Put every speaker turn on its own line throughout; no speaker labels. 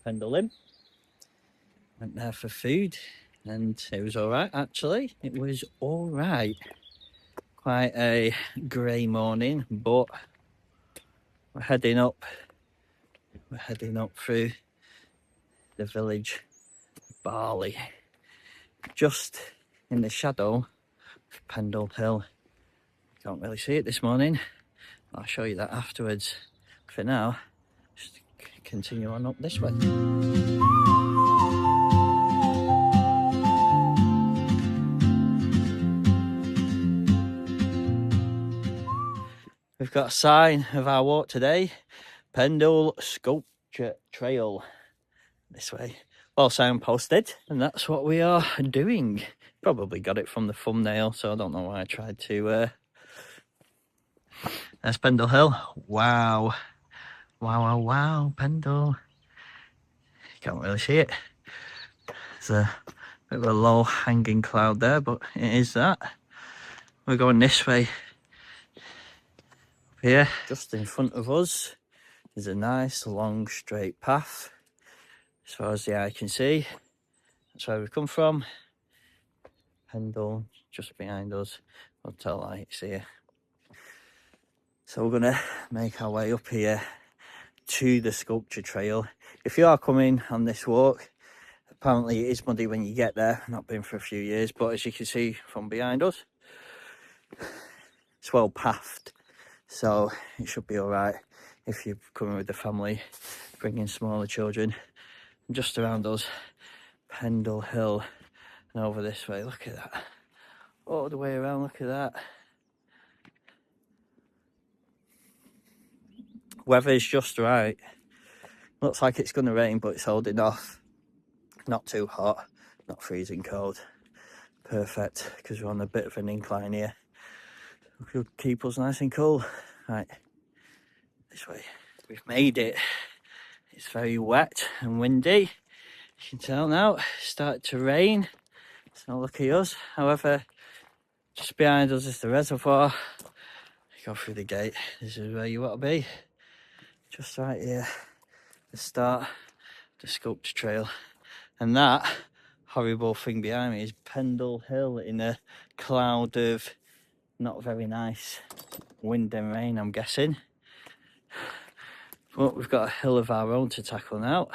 Pendle in. Went there for food and it was alright actually. It was alright. Quite a grey morning, but we're heading up. We're heading up through the village of Barley. Just in the shadow of Pendle Hill. Can't really see it this morning. I'll show you that afterwards. For now, just continue on up this way. We've got a sign of our walk today. Pendle Sculpture Trail. This way. All signposted, and that's what we are doing. Probably got it from the thumbnail, so I don't know why I tried to. There's Pendle Hill. Wow. Wow, Pendle. Can't really see it. There's a bit of a low hanging cloud there, but it is that. We're going this way. Up here, just in front of us, is a nice long straight path. As far as the eye can see, that's where we've come from. Pendle just behind us, hotel lights here. So we're gonna make our way up here to the sculpture trail. If you are coming on this walk, apparently it is muddy when you get there. Not been for a few years, but as you can see from behind us, it's well pathed, so it should be all right if you're coming with the family, bringing smaller children. And just around us, Pendle Hill, and over this way, look at that. All the way around, look at that. Weather is just right. Looks like it's going to rain, but it's holding off. Not too hot, not freezing cold. Perfect, because we're on a bit of an incline here. It'll keep us nice and cool. Right, this way. We've made it. It's very wet and windy. You can tell now, it's started to rain. It's not lucky us. However, just behind us is the reservoir. You go through the gate. This is where you want to be. Just right here, the start of the sculpture trail. And that horrible thing behind me is Pendle Hill in a cloud of not very nice wind and rain, I'm guessing. But we've got a hill of our own to tackle now.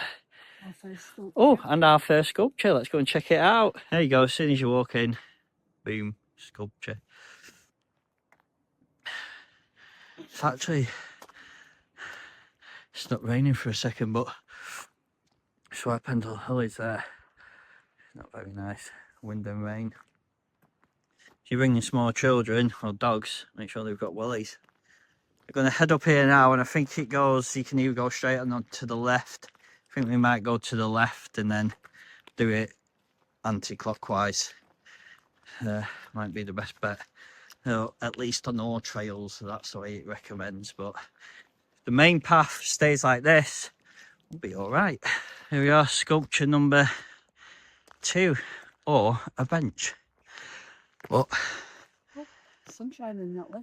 Oh, and our first sculpture. Let's go and check it out. There you go. As soon as you walk in, boom, sculpture. It's actually, it's not raining for a second, but that's why Pendle Hill is there. Not very nice. Wind and rain. If you bring your small children or dogs, make sure they've got wellies. We're going to head up here now, and I think it goes, you can either go straight on to the left. I think we might go to the left and then do it anti-clockwise. Might be the best bet. At least on all trails, that's the way it recommends. But if the main path stays like this, we'll be all right. Here we are, sculpture number 2, or a bench. But
sun shining that way.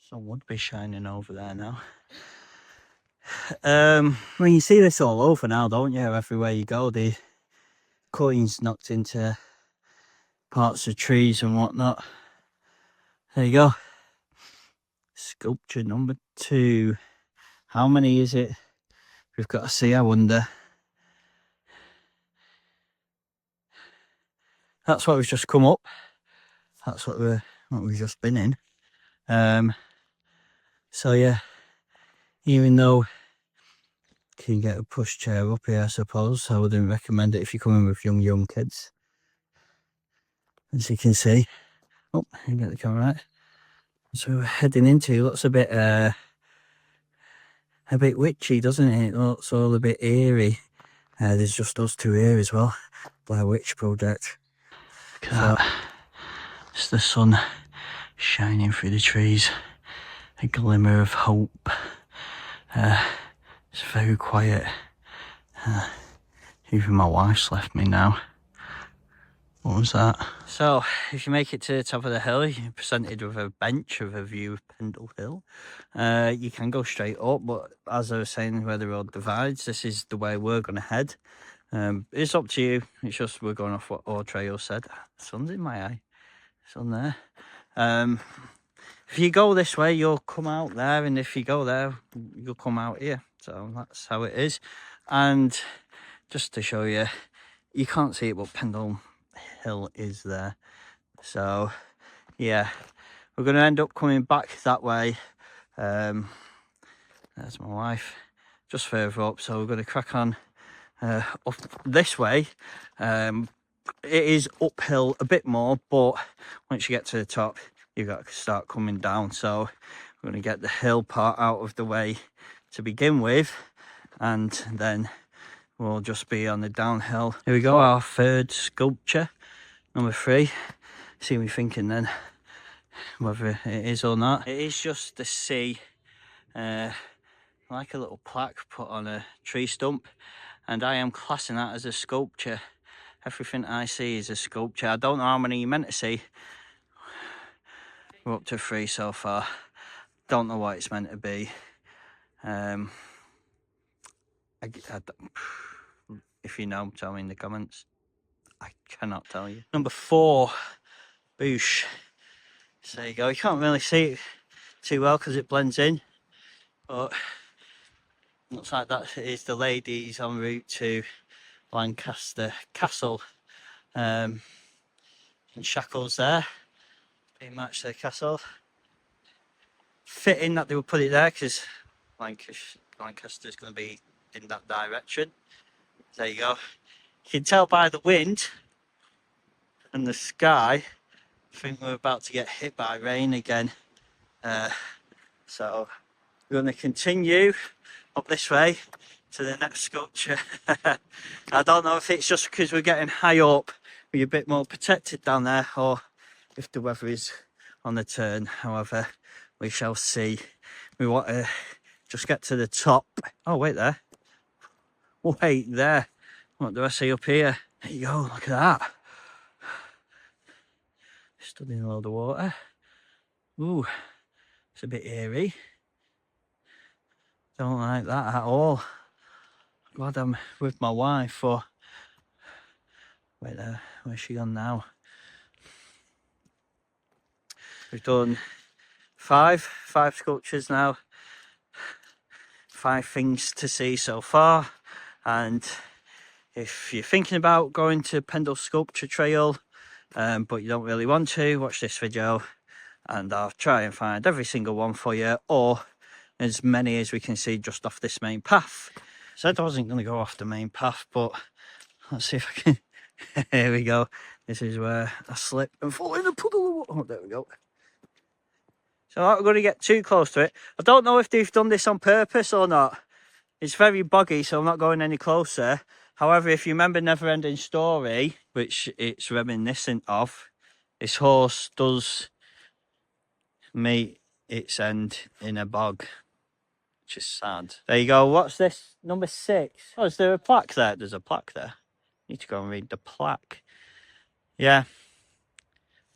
Sun would be shining over there now. When you see this all over now, don't you? Everywhere you go, the coins knocked into parts of trees and whatnot. There you go. Sculpture number 2. How many is it? We've got to see, I wonder. That's what we've just come up. That's what we've just been in. So yeah, even though you can get a push chair up here, I suppose, I wouldn't recommend it if you're coming with young kids. As you can see, oh, you get the camera right. So we're heading into, looks a bit witchy, doesn't it? It looks all a bit eerie. There's just us two here as well. Blair Witch Project. Look at that. It's the sun shining through the trees. A glimmer of hope. It's very quiet. Even my wife's left me now. What was that? So, if you make it to the top of the hill, you're presented with a bench with a view of Pendle Hill. You can go straight up, but as I was saying, where the road divides, this is the way we're going to head. It's up to you. It's just we're going off what our trail said. Sun's in my eye. Sun there. If you go this way, you'll come out there, and if you go there, you'll come out here. So that's how it is. And just to show you, you can't see it, but Pendle Hill is there. So yeah, we're going to end up coming back that way. There's my wife, just further up. So we're going to crack on up this way. It is uphill a bit more, but once you get to the top, you've got to start coming down. So we're going to get the hill part out of the way to begin with, and then we'll just be on the downhill. Here we go, our third sculpture, number 3. See me thinking then whether it is or not. It is just the sea, like a little plaque put on a tree stump, and I am classing that as a sculpture. Everything I see is a sculpture. I don't know how many you're meant to see. We're up to 3 so far. Don't know what it's meant to be. If you know, tell me in the comments. I cannot tell you. Number 4, Boosh. So there you go. You can't really see it too well because it blends in, but looks like that is the ladies en route to Lancaster Castle. And shackles there, pretty much the castle. Fitting that they would put it there because Lancaster's going to be in that direction. There you go. You can tell by the wind and the sky, I think we're about to get hit by rain again. So we're going to continue up this way to the next sculpture. I don't know if it's just because we're getting high up, we're a bit more protected down there, or if the weather is on the turn. However, we shall see. We want to just get to the top. Oh, wait there. Wait there. What do I see up here? There you go, look at that. Stood in a load of water. Ooh, it's a bit eerie. Don't like that at all. Glad I'm with my wife for... Wait there, where's she gone now? We've done 5 sculptures now. 5 things to see so far. And if you're thinking about going to Pendle Sculpture Trail, but you don't really want to, watch this video and I'll try and find every single one for you, or as many as we can see just off this main path. Said I wasn't going to go off the main path, but let's see if I can. Here we go. This is where I slip and fall in a puddle of water. Oh, there we go. So I'm not going to get too close to it. I don't know if they've done this on purpose or not. It's very boggy, so I'm not going any closer. However, if you remember Never-Ending Story, which it's reminiscent of, this horse does meet its end in a bog, which is sad. There you go. What's this? Number 6. Oh, is there a plaque there? There's a plaque there. Need to go and read the plaque. Yeah.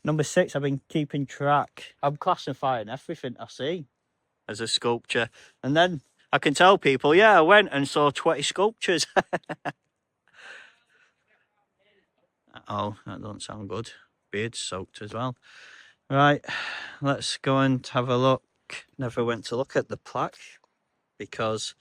Number 6, I've been keeping track. I'm classifying everything I see as a sculpture. And then I can tell people, yeah, I went and saw 20 sculptures. Oh, that doesn't sound good. Beard's soaked as well. Right, let's go and have a look. Never went to look at the plaque because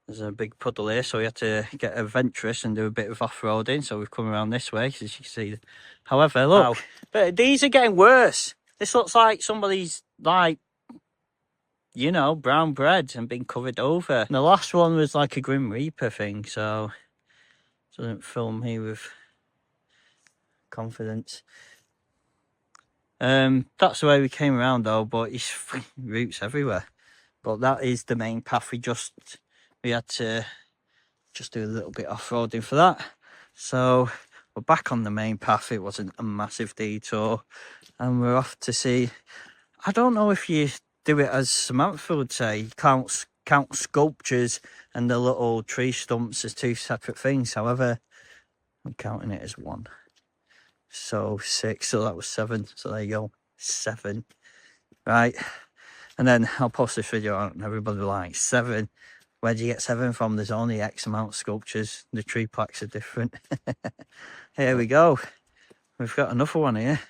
there's a big puddle here, so we had to get adventurous and do a bit of off-roading. So we've come around this way, as you can see. However, look, but these are getting worse. This looks like somebody's, like, you know, brown bread and been covered over. And the last one was like a Grim Reaper thing, so it doesn't fill me with confidence. That's the way we came around though, but it's roots everywhere. But that is the main path. We had to just do a little bit off-roading for that. So we're back on the main path. It wasn't a massive detour, and we're off to see. I don't know if you do it as Samantha would say, count sculptures and the little tree stumps as 2 separate things. However, I'm counting it as one. So 6, so that was 7. So there you go, 7. Right, and then I'll post this video out and everybody will be like, 7? Where do you get 7 from? There's only X amount of sculptures. The tree plaques are different. Here we go. We've got another one here,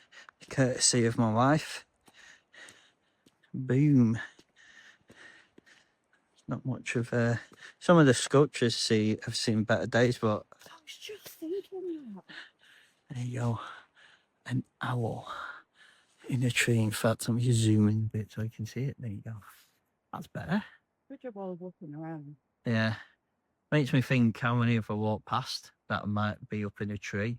courtesy of my wife. Boom. Not much of some of the sculptures have seen better days, but
I was just thinking that.
there you go. An owl in a tree. In fact, let me just zoom in a bit so you can see it. There you go. That's better.
Good job while walking around.
Yeah. Makes me think how many if I walk past that might be up in a tree.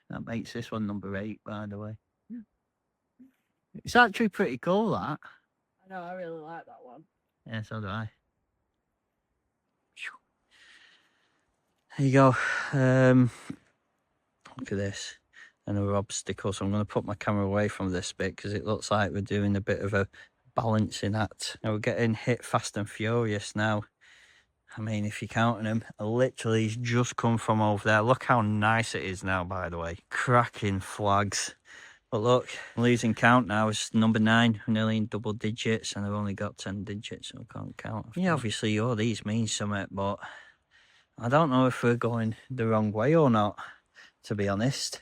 That makes this one number 8, by the way. It's actually pretty cool, that.
I know, I really like that one.
Yeah, so do I. There you go. Look at this. Another obstacle. So I'm going to put my camera away from this bit because it looks like we're doing a bit of a balancing act. Now we're getting hit fast and furious now. I mean, if you're counting them, literally he's just come from over there. Look how nice it is now, by the way. Cracking flags. But look, I'm losing count now. It's number 9, nearly in double digits, and I've only got 10 digits, so I can't count. Yeah, obviously all these mean something, but I don't know if we're going the wrong way or not, to be honest.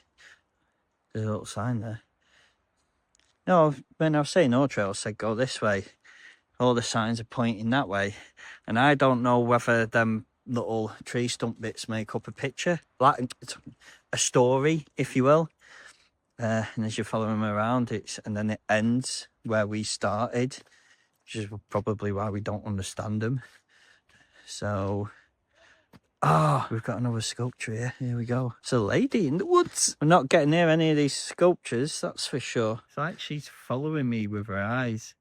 There's a little sign there. No, when I was saying no trail, I said go this way. All the signs are pointing that way. And I don't know whether them little tree stump bits make up a picture, like a story, if you will. And as you follow them around, and then it ends where we started, which is probably why we don't understand them. So, we've got another sculpture here. Here we go. It's a lady in the woods. We're not getting near any of these sculptures, that's for sure. It's like she's following me with her eyes.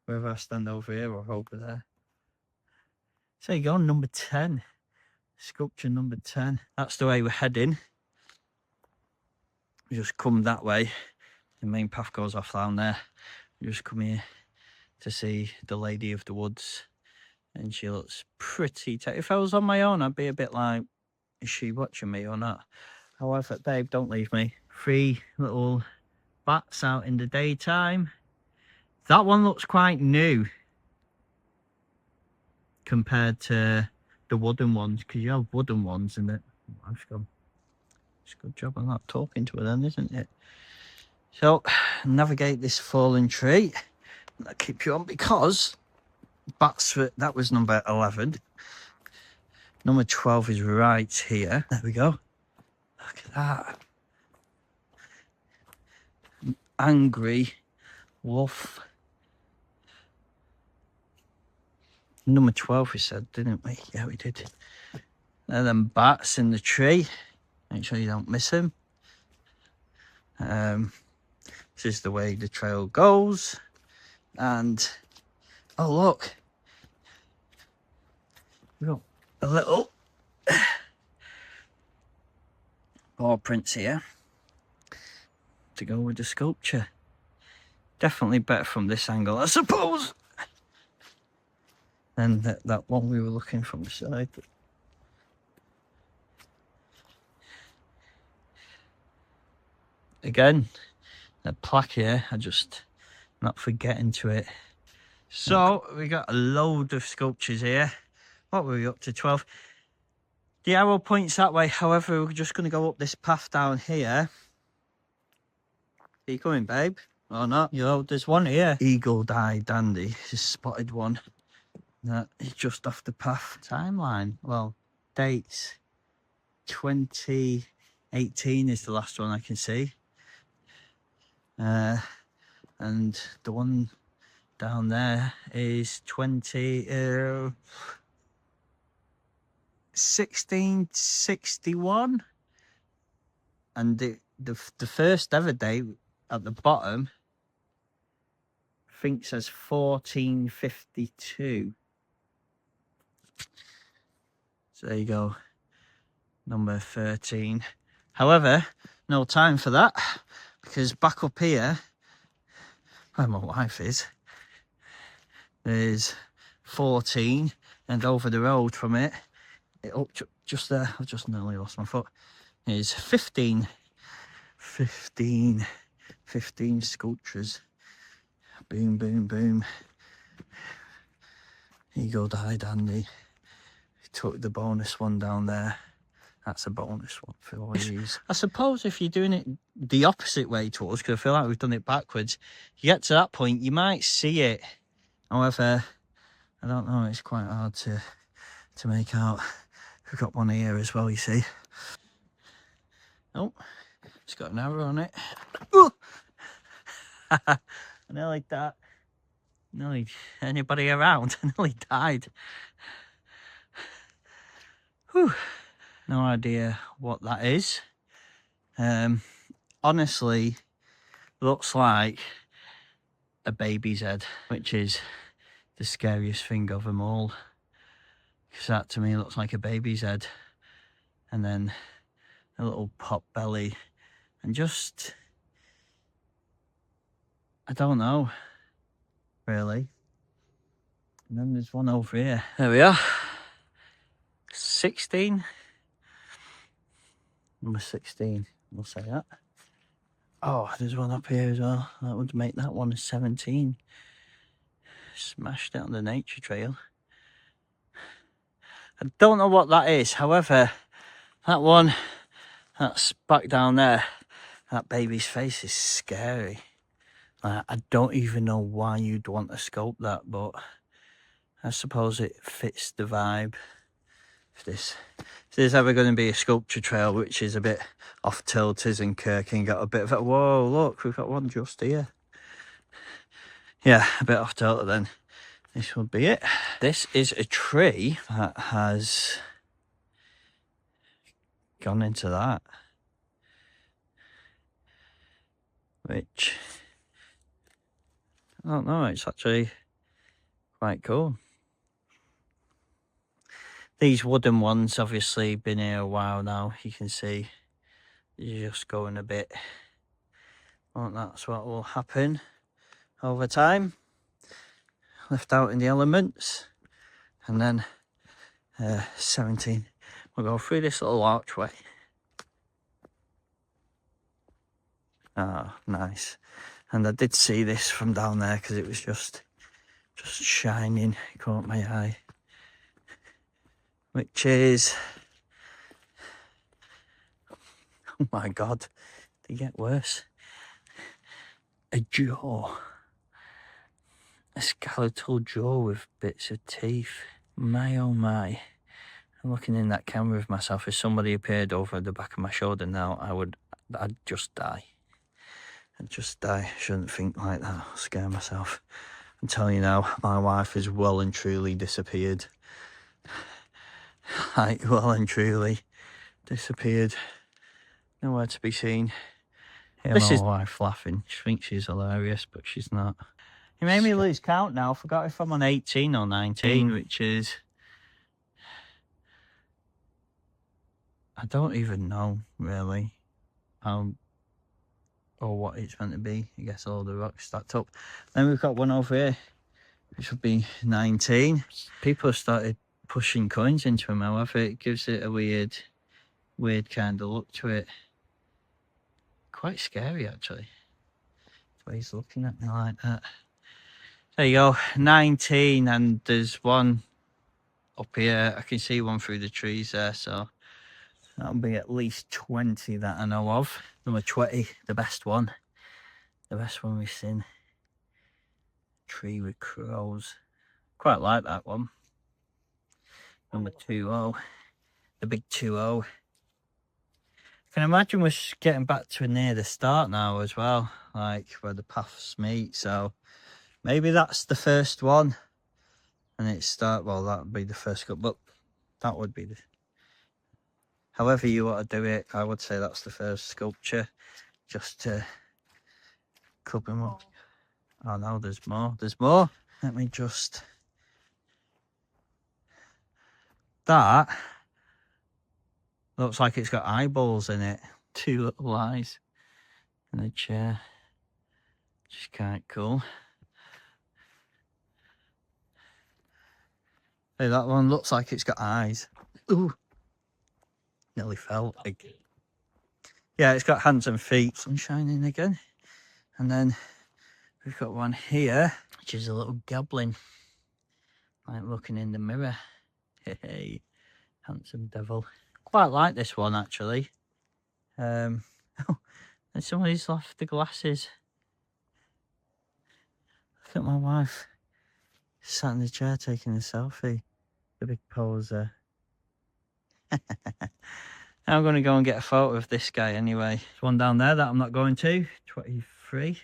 Whether I stand over here or over there. So you go, number 10. Sculpture number 10. That's the way we're heading. We just come that way. The main path goes off down there. We just come here to see the Lady of the Woods. And she looks pretty. If I was on my own, I'd be a bit like, is she watching me or not? However, babe, don't leave me. 3 little bats out in the daytime. That one looks quite new compared to the wooden ones, because you have wooden ones in it. I've gone. It's a good job I'm not talking to her then, isn't it? So, navigate this fallen tree. I'll keep you on because that was number 11. Number 12 is right here. There we go. Look at that. Angry wolf. Number 12 we said, didn't we? Yeah, we did. And then bats in the tree. Make sure you don't miss him. This is the way the trail goes. And, oh look. We've got a little paw prints here to go with the sculpture. Definitely better from this angle, I suppose, than that one we were looking from the side. Again, the plaque here, I just not forgetting to it. So we got a load of sculptures here. What were we up to? 12. The arrow points that way. However, we're just going to go up this path down here. Are you coming, babe? Or not? Yo, there's one here. Eagle-eyed dandy. Just spotted one. That is just off the path. Timeline. Well, dates. 2018 is the last one I can see. And the one down there is 1661, and the first ever date at the bottom I think says 1452. So there you go, number 13. However, no time for that, because back up here where my wife is, there's 14, and over the road from it, just there. I've just nearly lost my foot. Is 15 sculptures. Boom, boom, boom. Eagle died, Andy. He took the bonus one down there. That's a bonus one for all these. I suppose if you're doing it the opposite way to us, because I feel like we've done it backwards, you get to that point, you might see it. However, I don't know, it's quite hard to make out. We've got one here as well, you see. Oh, it's got an arrow on it. I nearly died. Nearly anybody around? I nearly died. Whew. No idea what that is. Honestly, looks like a baby's head, which is the scariest thing of them all. Because that to me looks like a baby's head. And then a little pot belly. And just, I don't know, really. And then there's one over here. There we are. 16. Number 16, we'll say that. Oh, there's one up here as well. That would make that one a 17. Smashed it on the nature trail. I don't know what that is. However, that one that's back down there, that baby's face is scary. I don't even know why you'd want to sculpt that, but I suppose it fits the vibe. If there's ever going to be a sculpture trail which is a bit off tilters and Kirking got a bit of a, whoa, look, we've got one just here. Yeah, a bit off tilter, then this would be it. This is a tree that has gone into that, which I don't know, it's actually quite cool. These wooden ones obviously been here a while now. You can see you're just going a bit. Well, that's what will happen over time. Left out in the elements. And then 17. We'll go through this little archway. Ah, nice. And I did see this from down there because it was just shining. It caught my eye. Which is, oh my god, they get worse. A jaw. A skeletal jaw with bits of teeth. My oh my. I'm looking in that camera of myself. If somebody appeared over the back of my shoulder now, I'd just die. I'd just die. I shouldn't think like that. I'll scare myself. I'm telling you now, my wife has well and truly disappeared. Like, well and truly disappeared. Nowhere to be seen. Hear my wife laughing. She thinks she's hilarious, but she's not. It made me lose count now. I forgot if I'm on 18 or 19, which is... I don't even know, really, how or what it's meant to be. I guess all the rocks stacked up. Then we've got one over here, which would be 19. People have started pushing coins into them, however, it gives it a weird kind of look to it. Quite scary, actually. The way he's looking at me like that. There you go, 19, and there's one up here. I can see one through the trees there, so that'll be at least 20 that I know of. Number 20, the best one. The best one we've seen. Tree with crows. Quite like that one. Number 20. The big 20. I can imagine we're getting back to near the start now as well. Like where the paths meet. So maybe that's the first one. And it well, that would be the first cut. But that would be the... However you want to do it, I would say that's the first sculpture. Just to club them up. Oh no, there's more. There's more. Let me just... That looks like it's got eyeballs in it. 2 little eyes. And a chair. Which is quite cool. Hey, that one looks like it's got eyes. Ooh. Nearly fell. Like, yeah, it's got hands and feet. Sun shining again. And then we've got one here, which is a little goblin, like looking in the mirror. Hey, handsome devil. Quite like this one actually. And somebody's left the glasses. Look at my wife sat in the chair taking a selfie. The big poser. I'm going to go and get a photo of this guy anyway. There's one down there that I'm not going to. 23.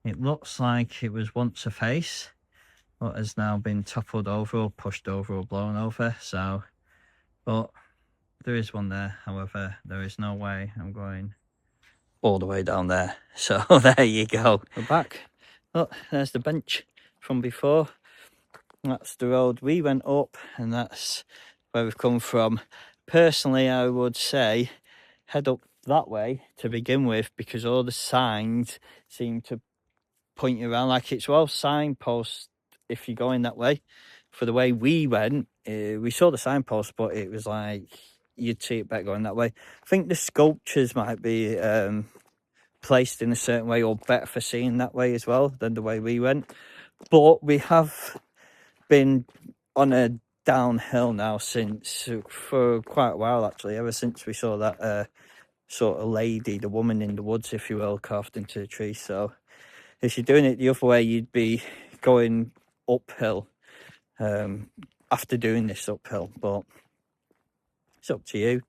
It looks like it was once a face, but has now been toppled over or pushed over or blown over. So, but there is one there. However, there is no way I'm going all the way down there. So there you go. We're back. Look, there's the bench from before. That's the road we went up, and that's where we've come from. Personally, I would say head up that way to begin with, because all the signs seem to point you around. Like, it's well signpost if you're going that way. For the way we went, we saw the signpost, but it was like you'd see it better going that way. I think the sculptures might be placed in a certain way or better for seeing that way as well than the way we went. But we have been on a downhill now for quite a while actually, ever since we saw that sort of lady, the woman in the woods if you will, carved into the tree. So if you're doing it the other way, you'd be going uphill after doing this uphill, but it's up to you.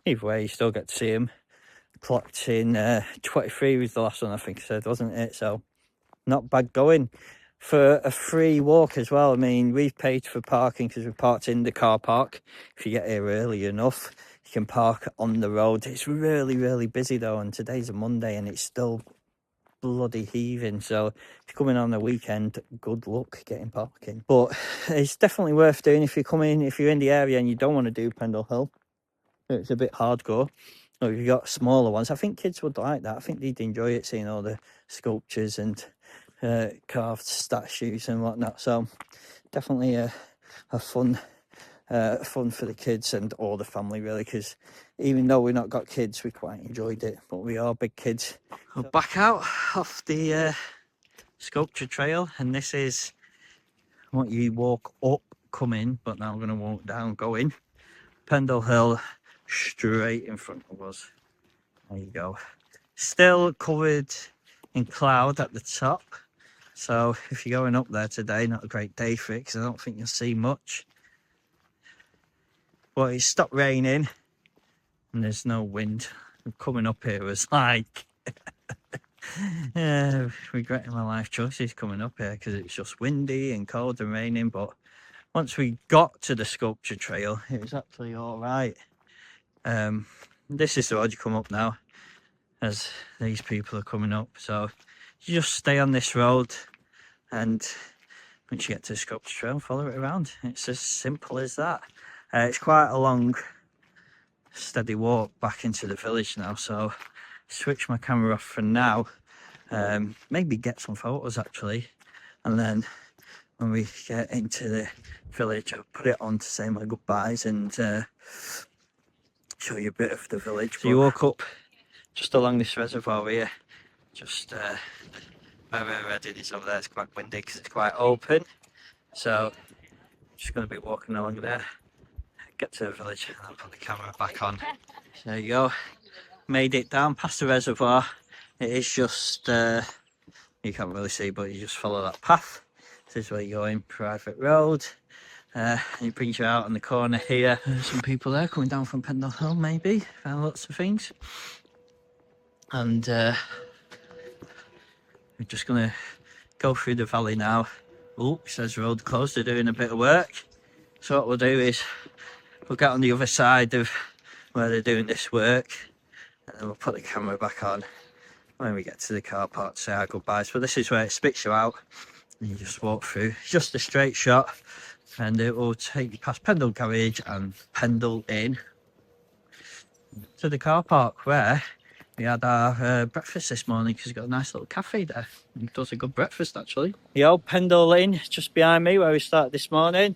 Either way, you still get to see him. Clocked in 23 was the last one I think I said, wasn't it? So not bad going for a free walk as well. I mean, we've paid for parking because we parked in the car park. If you get here early enough, you can park on the road. It's really busy though, and today's a Monday and it's still bloody heaving. So if you're coming on the weekend, good luck getting parking. But it's definitely worth doing if you're in the area and you don't want to do Pendle Hill. It's a bit hardcore. Or if you've got smaller ones, I think kids would like that. I think they'd enjoy it, seeing all the sculptures and carved statues and whatnot. So definitely a fun for the kids and all the family really, because even though we've not got kids, we quite enjoyed it, but we are big kids. We're back out off the sculpture trail, and this is what you walk up coming, but now we're going to walk down going. Pendle Hill straight in front of us. There you go. Still covered in cloud at the top, so if you're going up there today, not a great day for it because I don't think you'll see much. But it stopped raining and there's no wind. Coming up here was like regretting my life choices coming up here because it's just windy and cold and raining. But once we got to the sculpture trail, it was actually all right. This is the road you come up now as these people are coming up, so you just stay on this road, and once you get to the sculpture trail, follow it around. It's as simple as that. It's quite a long steady walk back into the village now, so switch my camera off for now. Maybe get some photos actually, and then when we get into the village I'll put it on to say my goodbyes and show you a bit of the village. So you walk up just along this reservoir here, just where red it is over there. It's quite windy because it's quite open, so I'm just going to be walking along there, get to the village, and I'll put the camera back on. So there you go, made it down past the reservoir. It is just you can't really see, but you just follow that path. This is where you're going, private road. And it brings you out on the corner here. There's some people there coming down from Pendle Hill, maybe. Found lots of things. And we're just going to go through the valley now. Oh, it says road closed. They're doing a bit of work. So what we'll do is we'll get on the other side of where they're doing this work. And then we'll put the camera back on when we get to the car park to say our goodbyes. But this is where it spits you out. And you just walk through. It's just a straight shot. And it will take you past Pendle Garage and Pendle in to the car park where we had our breakfast this morning, because we've got a nice little cafe there. It does a good breakfast actually. The old Pendle Inn just behind me where we started this morning.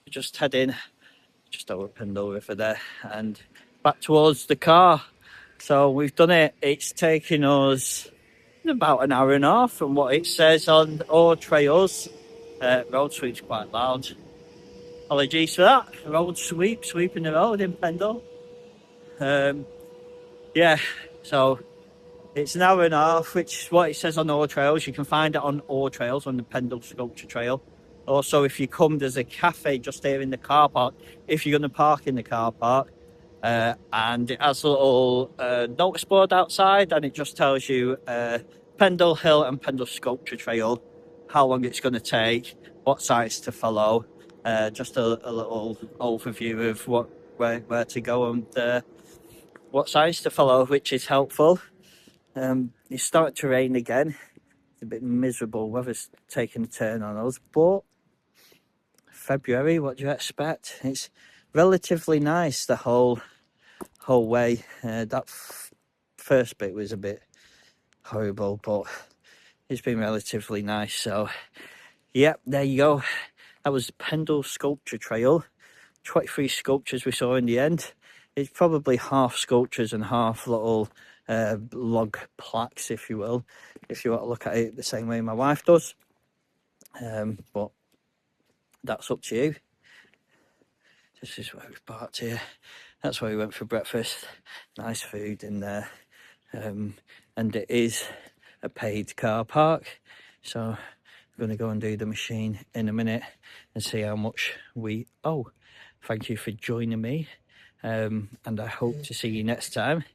We're just heading just over Pendle River there, and back towards the car. So we've done it. It's taken us about an hour and a half from what it says on all trails. Road sweep's quite loud. Apologies for that. Road sweeping the road in Pendle. Yeah, so it's an hour and a half, which is what it says on all trails. You can find it on all trails on the Pendle Sculpture Trail. Also, if you come, there's a cafe just there in the car park, if you're going to park in the car park. And it has a little notice board outside, and it just tells you Pendle Hill and Pendle Sculpture Trail, how long it's going to take, what sites to follow, just a little overview of where to go and what sites to follow, which is helpful. It's starting to rain again. It's a bit miserable. Weather's taking a turn on us, but February, what do you expect? It's relatively nice the whole way. That first bit was a bit horrible, but it's been relatively nice. So, yep, there you go. That was the Pendle Sculpture Trail. 23 sculptures we saw in the end. It's probably half sculptures and half little log plaques, if you will, if you want to look at it the same way my wife does. But that's up to you. This is where we've parked here. That's where we went for breakfast. Nice food in there. And it is a paid car park. So I'm going to go and do the machine in a minute and see how much we owe. Thank you for joining me. And I hope to see you next time.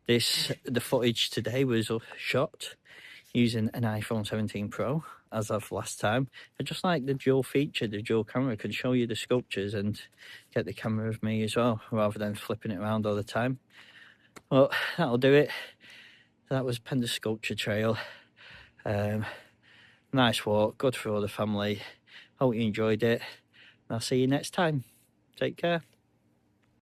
The footage today was shot using an iPhone 17 Pro as of last time. I just like the dual feature, the dual camera can show you the sculptures and get the camera of me as well, rather than flipping it around all the time. Well, that'll do it. That was Pendle Sculpture Trail. Nice walk, good for all the family. Hope you enjoyed it. I'll see you next time. Take care.